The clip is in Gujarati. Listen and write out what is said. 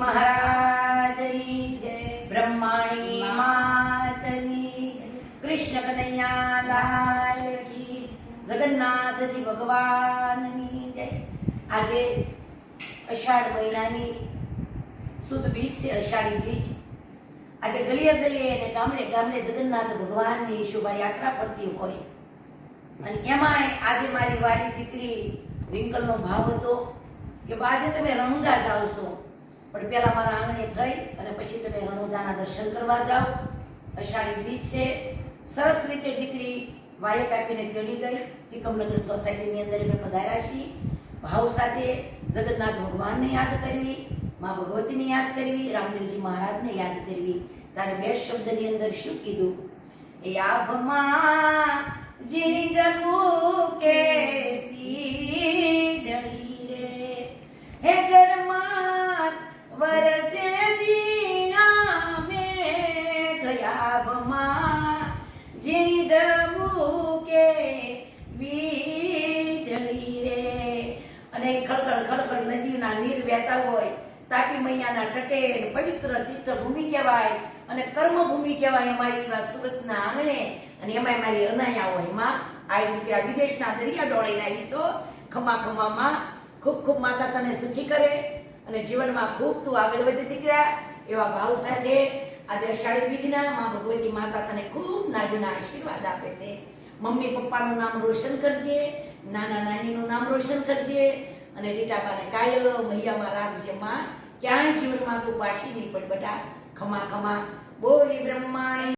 महाराजनी जय, ब्रह्माणी मातनी जय, कृष्ण कन्हैया लाल की, जगन्नाथजी भगवाननी जय। આજે અષાઢ મહિનાની સુદ બીજ છે, અષાઢી બીજ। આજે ગલીએ ગલીએ અને ગામડે ગામડે જગન્નાથ ભગવાનની શોભાયાત્રા ફરતી હોય અને એમાંય આજે મારી વાલી દીકરી રિંકલનો ભાવ હતો કે આજે તમે રણુજા જાઓ છો, પણ પેલા મારા આંગણે થઈ અને પછી તમે રણુજાના દર્શન કરવા જાઓ। અષાઢી બીજ છે, સરસ રીતે દીકરી વાયક આપીને તેડી ગઈ। તિકમનગર સોસાયટીની અંદર અમે પધાર્યા છીએ। ભાવ સાથે જગન્નાથ ભગવાનને યાદ કરવી, મા ભગવતીને યાદ કરવી, રામદેવજી મહારાજને યાદ કરવી। તારે બે શબ્દની અંદર શું કીધું? એ આભમાં જીણી જવું કે પીજળી રે, હે જરમાર વરસે જીણા મે ગયાભમાં જીણી જવું કે વીજળી રે। અને ખળખળ ખળખળ નદીઓના નીર વહેતા હોય, તાપી મૈયાના તટે પવિત્ર તીર્થ ભૂમિ કહેવાય અને કર્મભૂમિ કહેવાય અમારી એવા સુરતના આંગણે। અને એમાં મારી અનાયા હોય, માં આ દીકરા વિદેશના દરિયા ડોળીને આવી છો, ખમા ખમામાં ખૂબ ખૂબ માતા તને સુખી કરે અને જીવનમાં ખૂબ તું આગળ વધે દીકરા। એવા ભાવ સાથે આજે અષાઢી બીજના માં ભગવતી માતા તને ખૂબ નાજુના આશીર્વાદ આપે છે। મમ્મી પપ્પાનું નામ રોશન કરજે, નાના નાનીનું નામ રોશન કરજે અને રીટાબાને કાયમ મૈયામાં રાખજે માં, ક્યાંય જીવનમાં તું પાછી નહીં પડ બેટા। ખમા ખમા બોલી બ્રહ્માણી।